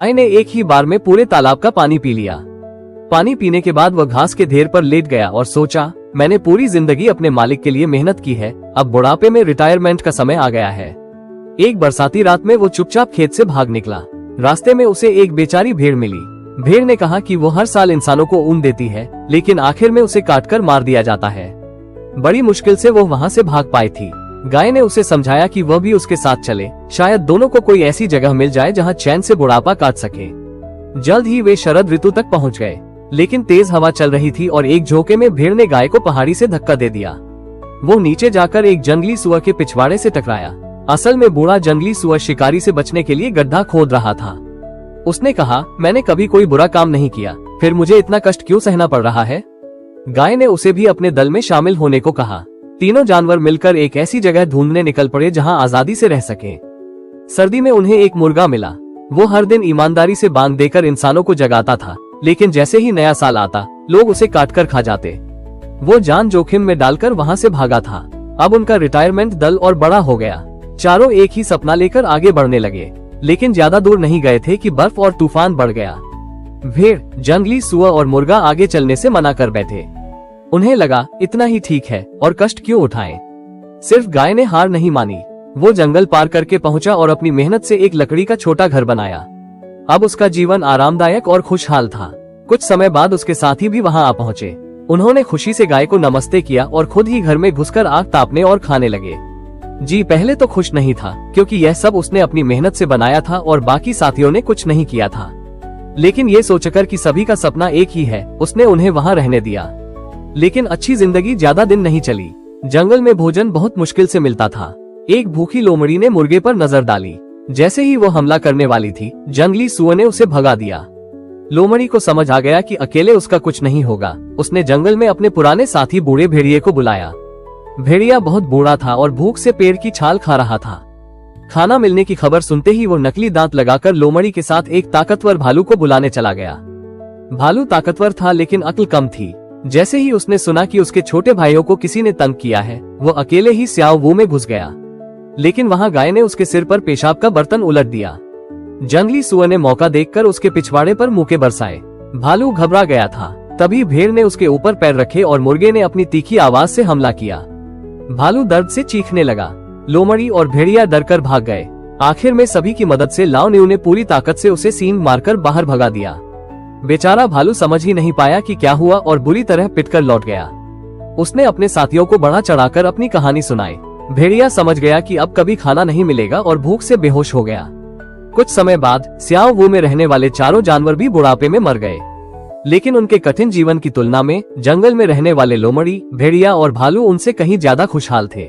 गाय ने एक ही बार में पूरे तालाब का पानी पी लिया। पानी पीने के बाद वह घास के ढेर पर लेट गया और सोचा, मैंने पूरी जिंदगी अपने मालिक के लिए मेहनत की है, अब बुढ़ापे में रिटायरमेंट का समय आ गया है। एक बरसाती रात में वो चुपचाप खेत से भाग निकला। रास्ते में उसे एक बेचारी भेड़ मिली। भेड़ ने कहा कि वो हर साल इंसानों को ऊन देती है, लेकिन आखिर में उसे काटकर मार दिया जाता है। बड़ी मुश्किल से वो वहाँ से भाग पाई थी। गाय ने उसे समझाया कि वह भी उसके साथ चले, शायद दोनों को कोई ऐसी जगह मिल जाए जहाँ चैन से बुढ़ापा काट सके। जल्द ही वे शरद ऋतु तक पहुँच गए, लेकिन तेज हवा चल रही थी और एक झोंके में भेड़ ने गाय को पहाड़ी से धक्का दे दिया। वो नीचे जाकर एक जंगली सुअर के पिछवाड़े से टकराया। असल में बूढ़ा जंगली सुअर शिकारी से बचने के लिए गड्ढा खोद रहा था। उसने कहा, मैंने कभी कोई बुरा काम नहीं किया, फिर मुझे इतना कष्ट क्यों सहना पड़ रहा है। गाय ने उसे भी अपने दल में शामिल होने को कहा। तीनों जानवर मिलकर एक ऐसी जगह ढूंढने निकल पड़े जहां आजादी से रह सके। सर्दी में उन्हें एक मुर्गा मिला। वो हर दिन ईमानदारी से बांग देकर इंसानों को जगाता था, लेकिन जैसे ही नया साल आता, लोग उसे काटकर खा जाते। वो जान जोखिम में डालकर वहां से भागा था। अब उनका रिटायरमेंट दल और बड़ा हो गया। चारों एक ही सपना लेकर आगे बढ़ने लगे, लेकिन ज्यादा दूर नहीं गए थे कि बर्फ और तूफान बढ़ गया। भेड़, जंगली सुअर और मुर्गा आगे चलने से मना कर बैठे। उन्हें लगा, इतना ही ठीक है और कष्ट क्यों उठाएं। सिर्फ गाय ने हार नहीं मानी। वो जंगल पार करके पहुंचा और अपनी मेहनत से एक लकड़ी का छोटा घर बनाया। अब उसका जीवन आरामदायक और खुशहाल था। कुछ समय बाद उसके साथी भी वहां आ पहुंचे। उन्होंने खुशी से गाय को नमस्ते किया और खुद ही घर में घुसकर आग तापने और खाने लगे। जी पहले तो खुश नहीं था, क्योंकि यह सब उसने अपनी मेहनत से बनाया था और बाकी साथियों ने कुछ नहीं किया था। लेकिन ये सोचकर कि सभी का सपना एक ही है, उसने उन्हें वहां रहने दिया। लेकिन अच्छी जिंदगी ज्यादा दिन नहीं चली। जंगल में भोजन बहुत मुश्किल से मिलता था। एक भूखी लोमड़ी ने मुर्गे पर नजर डाली। जैसे ही वो हमला करने वाली थी, जंगली सुअर ने उसे भगा दिया। लोमड़ी को समझ आ गया कि अकेले उसका कुछ नहीं होगा। उसने जंगल में अपने पुराने साथी बूढ़े भेड़िए को बुलाया। भेड़िया बहुत बूढ़ा था और भूख से पेड़ की छाल खा रहा था। खाना मिलने की खबर सुनते ही वो नकली दांत लगाकर लोमड़ी के साथ एक ताकतवर भालू को बुलाने चला गया। भालू ताकतवर था, लेकिन अक्ल कम थी। जैसे ही उसने सुना कि उसके छोटे भाइयों को किसी ने तंग किया है, वो अकेले ही स्याओ वो में घुस गया। लेकिन वहां गाय ने उसके सिर पर पेशाब का बर्तन उलट दिया। जंगली सुअर ने मौका देखकर उसके पिछवाड़े पर मुक्के बरसाए। भालू घबरा गया था। तभी भेड़ ने उसके ऊपर पैर रखे और मुर्गे ने अपनी तीखी आवाज से हमला किया। भालू दर्द से चीखने लगा। लोमड़ी और भेड़िया डरकर भाग गए। आखिर में सभी की मदद से लाओ ने पूरी ताकत से उसे सींग मारकर बाहर भगा दिया। बेचारा भालू समझ ही नहीं पाया कि क्या हुआ और बुरी तरह पिटकर लौट गया। उसने अपने साथियों को बढ़ा चढ़ाकर अपनी कहानी सुनाई। भेड़िया समझ गया कि अब कभी खाना नहीं मिलेगा और भूख से बेहोश हो गया। कुछ समय बाद स्याओ वो में रहने वाले चारों जानवर भी बुढ़ापे में मर गए। लेकिन उनके कठिन जीवन की तुलना में जंगल में रहने वाले लोमड़ी, भेड़िया और भालू उनसे कहीं ज्यादा खुशहाल थे।